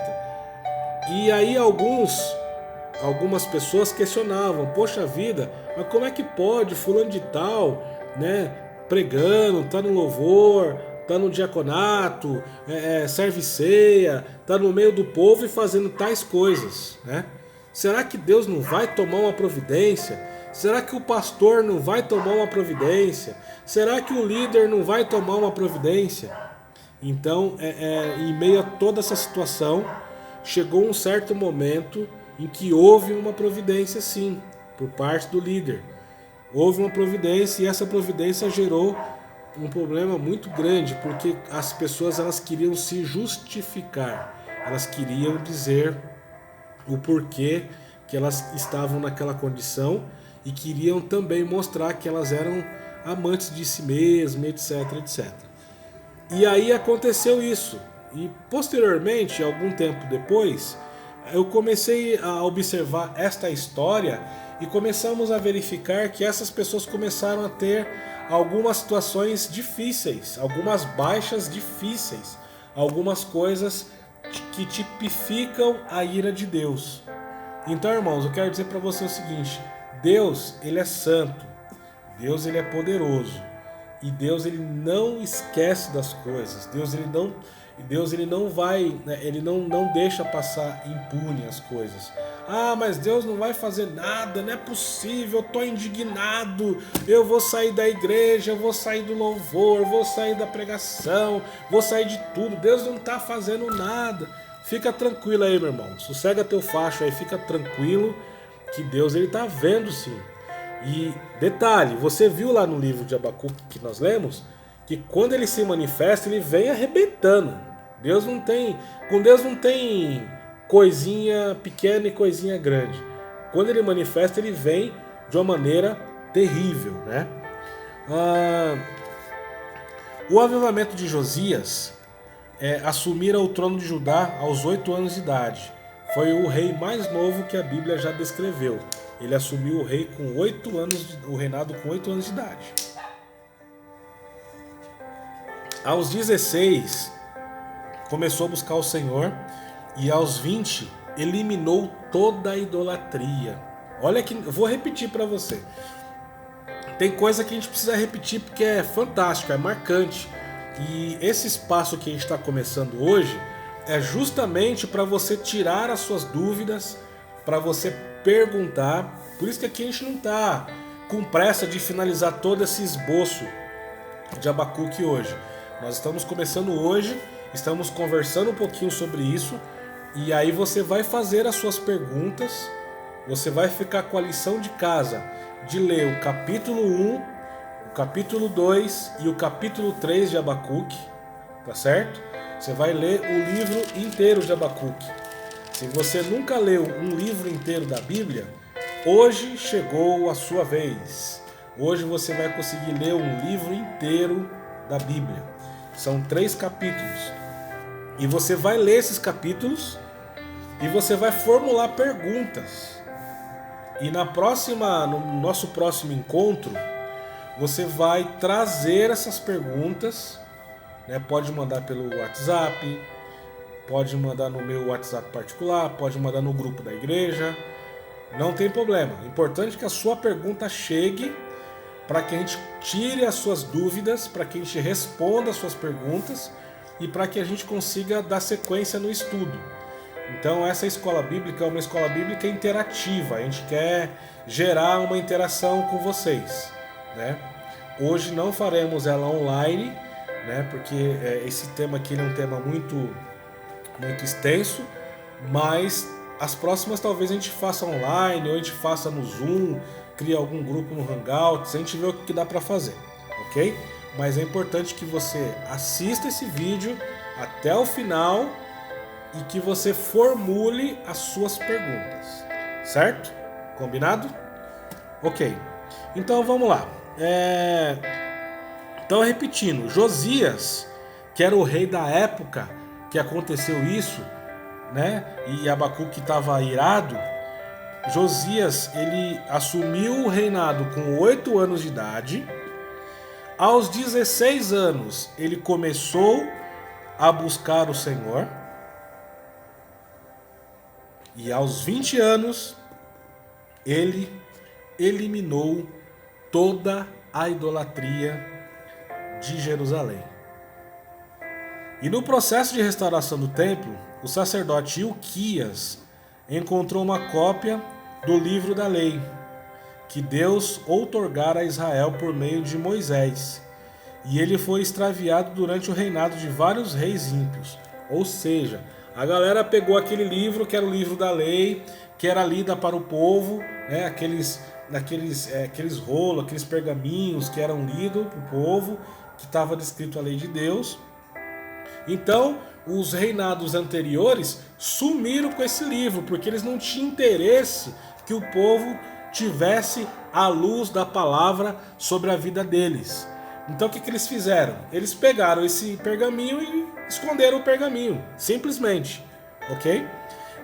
E aí algumas pessoas questionavam, poxa vida, mas como é que pode fulano de tal, né, pregando, tá no louvor, tá no diaconato, serve ceia, tá no meio do povo e fazendo tais coisas, né? Será que Deus não vai tomar uma providência? Será que o pastor não vai tomar uma providência? Será que o líder não vai tomar uma providência? Então, em meio a toda essa situação, chegou um certo momento em que houve uma providência, sim, por parte do líder. Houve uma providência e essa providência gerou um problema muito grande, porque as pessoas elas queriam se justificar, elas queriam dizer o porquê que elas estavam naquela condição e queriam também mostrar que elas eram amantes de si mesmas, etc, etc. E aí aconteceu isso. E posteriormente, algum tempo depois, eu comecei a observar esta história e começamos a verificar que essas pessoas começaram a ter algumas situações difíceis, algumas baixas difíceis, algumas coisas que tipificam a ira de Deus. Então, irmãos, eu quero dizer para você o seguinte: Deus, ele é santo, Deus, ele é poderoso, e Deus, ele não esquece das coisas. Deus ele não vai, né, ele não deixa passar impune as coisas. Ah, mas Deus não vai fazer nada, não é possível, eu estou indignado, eu vou sair da igreja, eu vou sair do louvor, vou sair da pregação, vou sair de tudo, Deus não está fazendo nada. Fica tranquilo aí, meu irmão, sossega teu facho aí, fica tranquilo, que Deus ele está vendo sim. E detalhe, você viu lá no livro de Abacuque que nós lemos, que quando ele se manifesta, ele vem arrebentando. Com Deus não tem coisinha pequena e coisinha grande. Quando ele manifesta, ele vem de uma maneira terrível, né? O avivamento de Josias assumira o trono de Judá aos 8 anos de idade. Foi o rei mais novo que a Bíblia já descreveu. Ele assumiu o reinado com 8 anos de idade. Aos 16, começou a buscar o Senhor, e aos 20, eliminou toda a idolatria. Olha que eu vou repetir para você. Tem coisa que a gente precisa repetir porque é fantástico, é marcante. E esse espaço que a gente está começando hoje é justamente para você tirar as suas dúvidas, para você perguntar. Por isso que aqui a gente não está com pressa de finalizar todo esse esboço de Abacuque hoje. Nós estamos começando hoje, estamos conversando um pouquinho sobre isso, e aí você vai fazer as suas perguntas, você vai ficar com a lição de casa de ler o capítulo 1, o capítulo 2 e o capítulo 3 de Abacuque, tá certo? Você vai ler o livro inteiro de Abacuque. Se você nunca leu um livro inteiro da Bíblia, hoje chegou a sua vez. Hoje você vai conseguir ler um livro inteiro da Bíblia. São 3 capítulos. E você vai ler esses capítulos e você vai formular perguntas. E no nosso próximo encontro, você vai trazer essas perguntas, né? Pode mandar pelo WhatsApp, pode mandar no meu WhatsApp particular, pode mandar no grupo da igreja, não tem problema. O importante é que a sua pergunta chegue para que a gente tire as suas dúvidas, para que a gente responda as suas perguntas e para que a gente consiga dar sequência no estudo. Então essa escola bíblica é uma escola bíblica interativa, a gente quer gerar uma interação com vocês, né? Hoje não faremos ela online, né? Porque esse tema aqui é um tema muito extenso, mas as próximas talvez a gente faça online, ou a gente faça no Zoom, cria algum grupo no Hangouts, a gente vê o que dá para fazer, ok? Mas é importante que você assista esse vídeo até o final e que você formule as suas perguntas, certo? Combinado? Ok, então vamos lá. Então repetindo, Josias, que era o rei da época que aconteceu isso, né? E Abacuque estava irado. Josias, ele assumiu o reinado com 8 anos de idade. Aos 16 anos, ele começou a buscar o Senhor. E aos 20 anos, ele eliminou toda a idolatria de Jerusalém. E no processo de restauração do templo, o sacerdote Hilquias encontrou uma cópia do livro da lei, que Deus outorgara a Israel por meio de Moisés. E ele foi extraviado durante o reinado de vários reis ímpios. Ou seja, a galera pegou aquele livro, que era o livro da lei, que era lida para o povo, né? aqueles rolos, aqueles pergaminhos que eram lidos para o povo, que estava descrito a lei de Deus. Então, os reinados anteriores sumiram com esse livro, porque eles não tinham interesse que o povo tivesse a luz da palavra sobre a vida deles. Então o que eles fizeram? Eles pegaram esse pergaminho e esconderam o pergaminho, simplesmente, ok?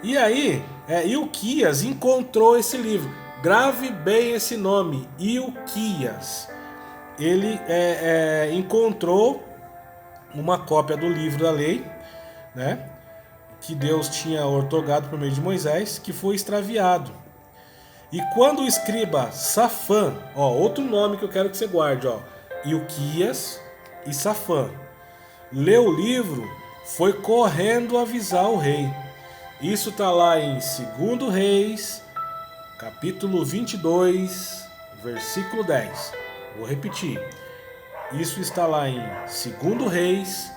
E aí, Hilquias encontrou esse livro. Grave bem esse nome, Hilquias. Ele encontrou uma cópia do livro da lei, né, que Deus tinha outorgado por meio de Moisés, que foi extraviado. E quando o escriba Safã, outro nome que eu quero que você guarde, Hilquias e Safã, leu o livro, foi correndo avisar o rei. Isso está lá em 2 Reis, capítulo 22, versículo 10. Vou repetir. Isso está lá em 2 Reis,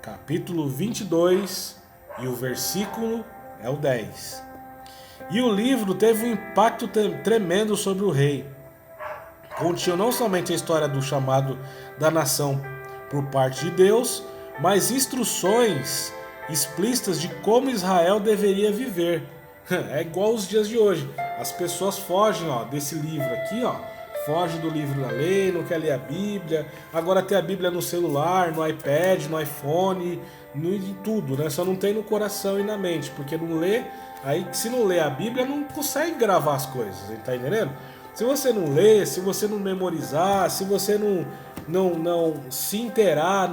capítulo 22, e o versículo é o 10. E o livro teve um impacto tremendo sobre o rei. Continha não somente a história do chamado da nação por parte de Deus, mas instruções explícitas de como Israel deveria viver. É igual os dias de hoje. As pessoas fogem desse livro aqui, foge do livro da lei, não quer ler a Bíblia. Agora tem a Bíblia no celular, no iPad, no iPhone, em tudo, né? Só não tem no coração e na mente, porque não lê. Aí, se não lê a Bíblia, não consegue gravar as coisas, tá entendendo? Se você não ler, se você não memorizar, se você não se inteirar,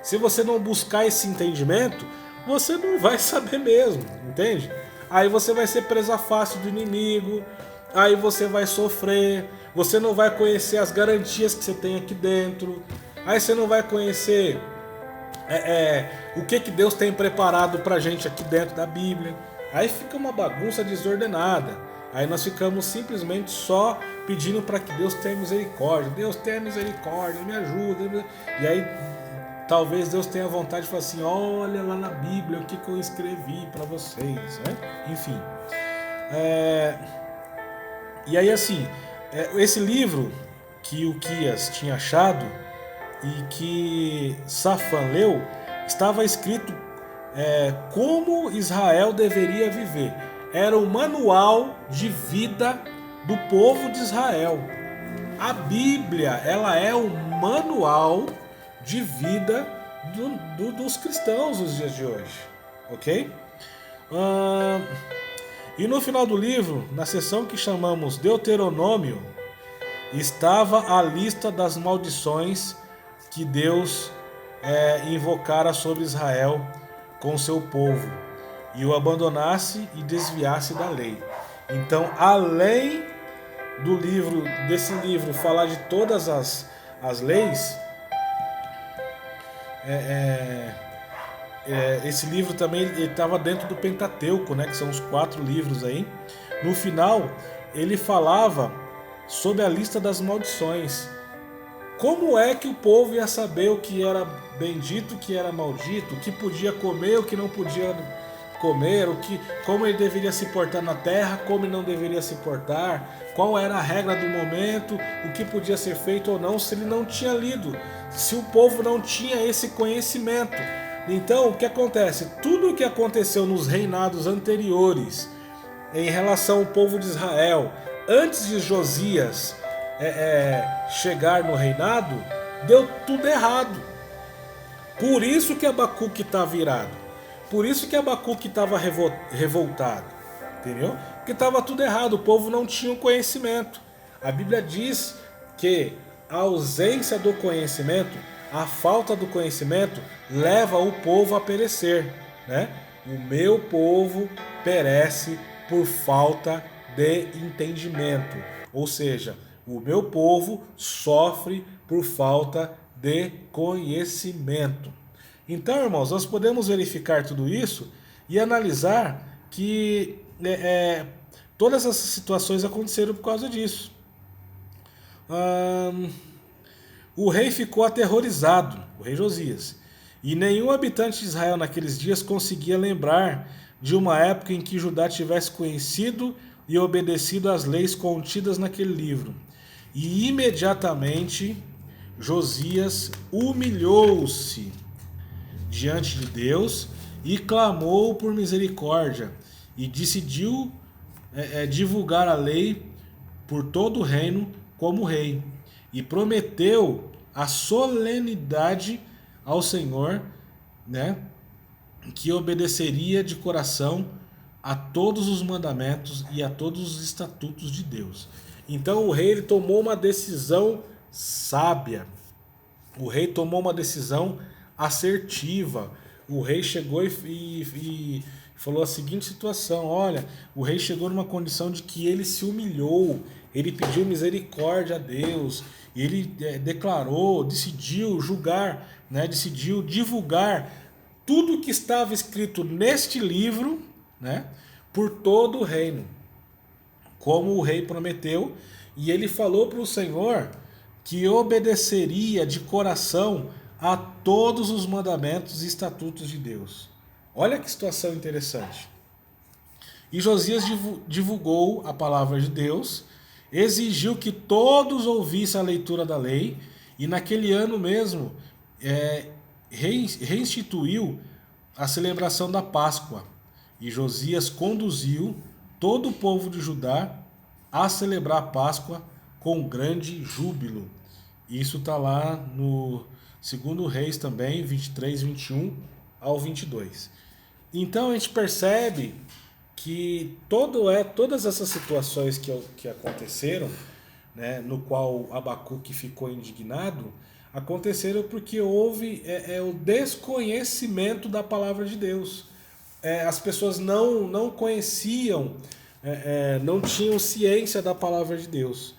se você não buscar esse entendimento, você não vai saber mesmo, entende? Aí você vai ser presa fácil do inimigo, aí você vai sofrer, você não vai conhecer as garantias que você tem aqui dentro, aí você não vai conhecer o que Deus tem preparado pra gente aqui dentro da Bíblia. Aí fica uma bagunça desordenada. Aí nós ficamos simplesmente só pedindo para que Deus tenha misericórdia. Deus tenha misericórdia, me ajuda. E aí talvez Deus tenha vontade de falar assim: olha lá na Bíblia o que eu escrevi para vocês, né? Enfim. E aí assim, esse livro que Hilquias tinha achado e que Safã leu, estava escrito como Israel deveria viver. Era o manual de vida do povo de Israel. A Bíblia, ela é o manual de vida dos cristãos nos dias de hoje, ok? E no final do livro, na seção que chamamos Deuteronômio, estava a lista das maldições que Deus invocara sobre Israel com seu povo, e o abandonasse e desviasse da lei. Então, além desse livro falar de todas as leis, esse livro também estava dentro do Pentateuco, né, que são os 4 livros aí. No final, ele falava sobre a lista das maldições. Como é que o povo ia saber o que era bendito, o que era maldito, o que podia comer, o que não podia comer, como ele deveria se portar na terra, como ele não deveria se portar, qual era a regra do momento, o que podia ser feito ou não, se ele não tinha lido, se o povo não tinha esse conhecimento. Então, o que acontece? Tudo o que aconteceu nos reinados anteriores em relação ao povo de Israel, antes de Josias chegar no reinado, deu tudo errado. Por isso que Abacuque estava virado. Por isso que Abacuque estava revoltado. Entendeu? Porque estava tudo errado, o povo não tinha o conhecimento. A Bíblia diz que a ausência do conhecimento, a falta do conhecimento leva o povo a perecer, né? O meu povo perece por falta de entendimento. Ou seja, o meu povo sofre por falta de conhecimento. Então, irmãos, nós podemos verificar tudo isso e analisar que todas essas situações aconteceram por causa disso. O rei ficou aterrorizado, o rei Josias, e nenhum habitante de Israel naqueles dias conseguia lembrar de uma época em que Judá tivesse conhecido e obedecido às leis contidas naquele livro. E imediatamente Josias humilhou-se diante de Deus e clamou por misericórdia e decidiu divulgar a lei por todo o reino como rei e prometeu a solenidade ao Senhor, né, que obedeceria de coração a todos os mandamentos e a todos os estatutos de Deus. Então o rei ele tomou uma decisão sábia. O rei tomou uma decisão assertiva. O rei chegou e falou a seguinte situação: olha, o rei chegou numa condição de que ele se humilhou, ele pediu misericórdia a Deus, e ele declarou, decidiu julgar, né, decidiu divulgar tudo que estava escrito neste livro, né, por todo o reino, como o rei prometeu, e ele falou para o Senhor que obedeceria de coração a todos os mandamentos e estatutos de Deus. Olha que situação interessante. E Josias divulgou a palavra de Deus, exigiu que todos ouvissem a leitura da lei, e naquele ano mesmo reinstituiu a celebração da Páscoa. E Josias conduziu todo o povo de Judá a celebrar a Páscoa com grande júbilo. Isso está lá no 2 Reis também, 23, 21 ao 22. Então a gente percebe que todas essas situações que aconteceram, né, no qual Abacuque ficou indignado, aconteceram porque houve o desconhecimento da palavra de Deus. As pessoas não conheciam, não tinham ciência da palavra de Deus.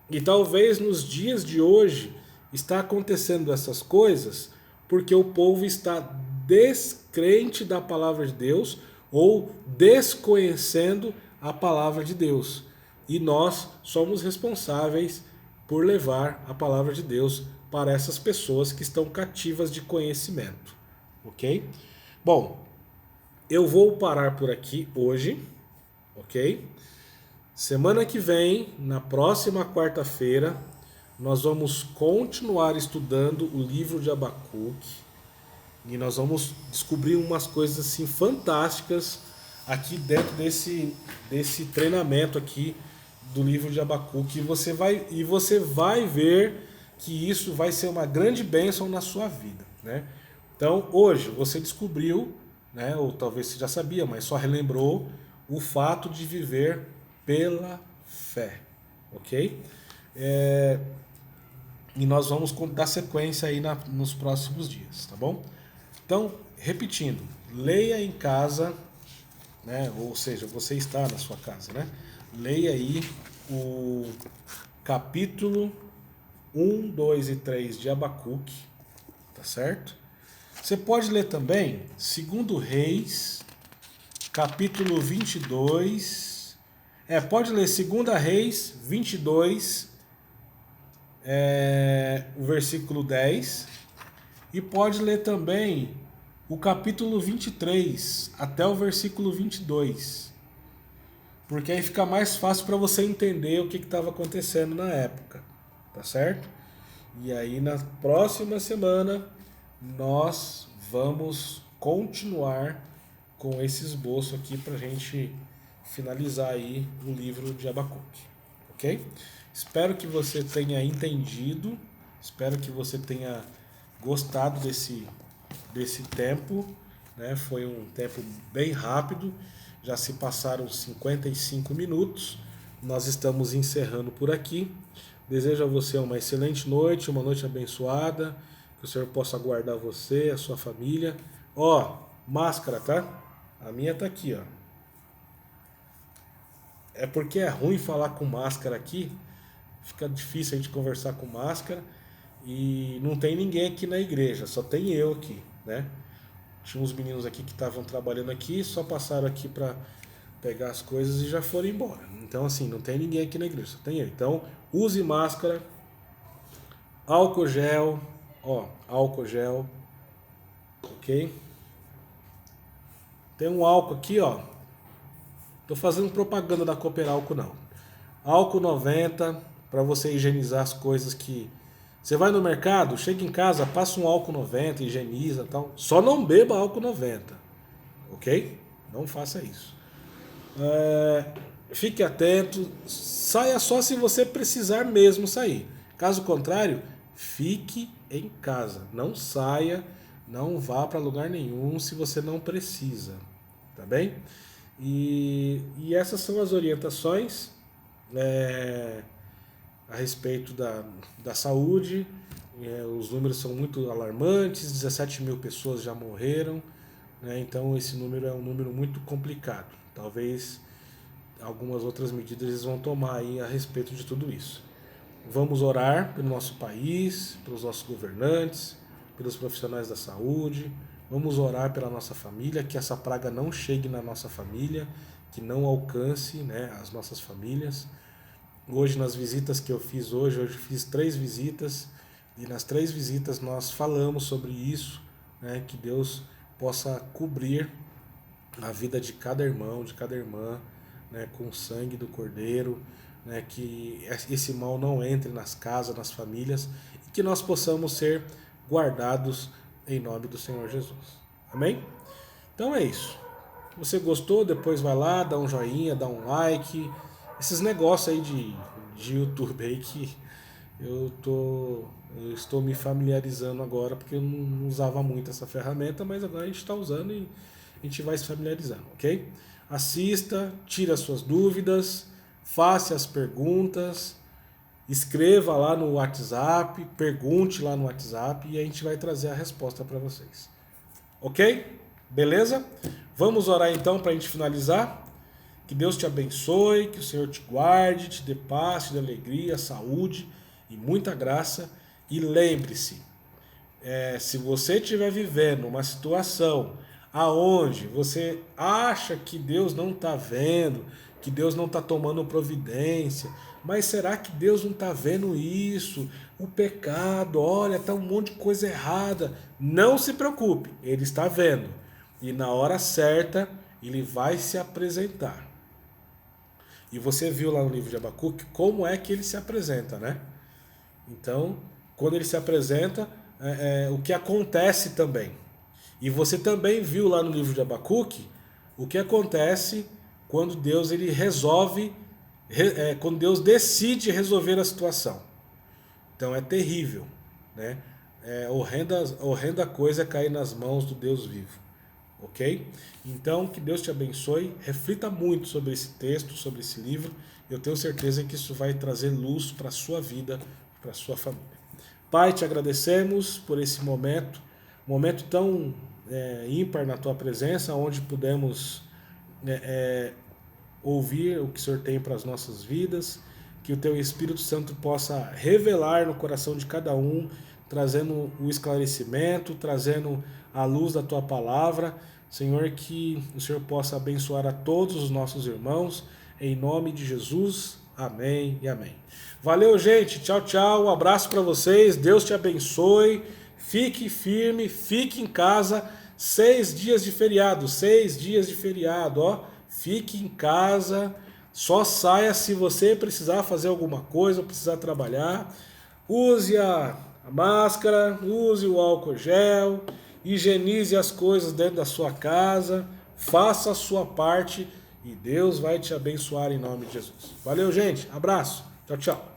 E talvez nos dias de hoje está acontecendo essas coisas porque o povo está descrente da palavra de Deus ou desconhecendo a palavra de Deus. E nós somos responsáveis por levar a palavra de Deus para essas pessoas que estão cativas de conhecimento. Ok? Bom, eu vou parar por aqui hoje, ok? Semana que vem, na próxima quarta-feira, nós vamos continuar estudando o livro de Abacuque e nós vamos descobrir umas coisas assim fantásticas aqui dentro desse treinamento aqui do livro de Abacuque, e você vai ver que isso vai ser uma grande bênção na sua vida, né? Então, hoje você descobriu, né, ou talvez você já sabia, mas só relembrou o fato de viver pela fé, ok? E nós vamos dar sequência aí nos próximos dias, tá bom? Então, repetindo, leia em casa, né, ou seja, você está na sua casa, né? Leia aí o capítulo 1, 2 e 3 de Abacuque, tá certo? Você pode ler também 2 Reis, capítulo 22. Pode ler 2 Reis 22, o versículo 10. E pode ler também o capítulo 23 até o versículo 22. Porque aí fica mais fácil para você entender o que estava acontecendo na época. Tá certo? E aí na próxima semana nós vamos continuar com esse esboço aqui para a gente finalizar aí o livro de Abacuque, ok? Espero que você tenha entendido, espero que você tenha gostado desse tempo, né? Foi um tempo bem rápido, já se passaram 55 minutos, nós estamos encerrando por aqui. Desejo a você uma excelente noite, uma noite abençoada, que o Senhor possa guardar você, a sua família. Ó, máscara, tá? A minha tá aqui, ó. É porque é ruim falar com máscara aqui, fica difícil a gente conversar com máscara e não tem ninguém aqui na igreja, só tem eu aqui, né? Tinha uns meninos aqui que estavam trabalhando aqui, só passaram aqui para pegar as coisas e já foram embora. Então assim, não tem ninguém aqui na igreja, só tem eu. Então use máscara, álcool gel, ó, álcool gel, ok? Tem um álcool aqui, ó. Tô fazendo propaganda da Cooper Álcool não. Álcool 90 para você higienizar as coisas que você vai no mercado, chega em casa, passa um álcool 90, higieniza e tal. Só não beba álcool 90, ok? Não faça isso. Fique atento, saia só se você precisar mesmo sair. Caso contrário, fique em casa. Não saia, não vá para lugar nenhum se você não precisa, tá bem? E essas são as orientações a respeito da saúde. Os números são muito alarmantes, 17 mil pessoas já morreram, né? Então esse número é um número muito complicado. Talvez algumas outras medidas eles vão tomar aí a respeito de tudo isso. Vamos orar pelo nosso país, pelos nossos governantes, pelos profissionais da saúde. Vamos orar pela nossa família, que essa praga não chegue na nossa família, que não alcance, né, as nossas famílias. Hoje, nas visitas que eu fiz hoje eu fiz 3 visitas, e nas 3 visitas nós falamos sobre isso, né, que Deus possa cobrir a vida de cada irmão, de cada irmã, né, com o sangue do Cordeiro, né, que esse mal não entre nas casas, nas famílias, e que nós possamos ser guardados em nome do Senhor Jesus. Amém? Então é isso. Se você gostou, depois vai lá, dá um joinha, dá um like. Esses negócios aí de YouTube aí que eu estou me familiarizando agora, porque eu não usava muito essa ferramenta, mas agora a gente está usando e a gente vai se familiarizando, ok? Assista, tire as suas dúvidas, faça as perguntas, escreva lá no WhatsApp, pergunte lá no WhatsApp e a gente vai trazer a resposta para vocês. Ok? Beleza? Vamos orar então para a gente finalizar. Que Deus te abençoe, que o Senhor te guarde, te dê paz, te dê alegria, saúde e muita graça. E lembre-se, se você estiver vivendo uma situação aonde você acha que Deus não está vendo, que Deus não está tomando providência, mas será que Deus não está vendo isso? O pecado, olha, está um monte de coisa errada. Não se preocupe, Ele está vendo. E na hora certa, Ele vai se apresentar. E você viu lá no livro de Abacuque como é que ele se apresenta, né? Então, quando ele se apresenta, o que acontece também. E você também viu lá no livro de Abacuque o que acontece quando Deus ele resolve, quando Deus decide resolver a situação. Então é terrível, né? Horrenda coisa é cair nas mãos do Deus vivo. Ok? Então, que Deus te abençoe. Reflita muito sobre esse texto, sobre esse livro. Eu tenho certeza que isso vai trazer luz para a sua vida, para a sua família. Pai, te agradecemos por esse momento tão ímpar na tua presença, onde pudemos ouvir o que o Senhor tem para as nossas vidas, que o teu Espírito Santo possa revelar no coração de cada um, trazendo o esclarecimento, trazendo a luz da tua palavra. Senhor, que o Senhor possa abençoar a todos os nossos irmãos, em nome de Jesus, amém e amém. Valeu, gente, tchau, tchau, um abraço para vocês, Deus te abençoe, fique firme, fique em casa, 6 dias de feriado, ó, fique em casa, só saia se você precisar fazer alguma coisa, ou precisar trabalhar, use a máscara, use o álcool gel, higienize as coisas dentro da sua casa, faça a sua parte e Deus vai te abençoar em nome de Jesus. Valeu, gente. Abraço. Tchau, tchau.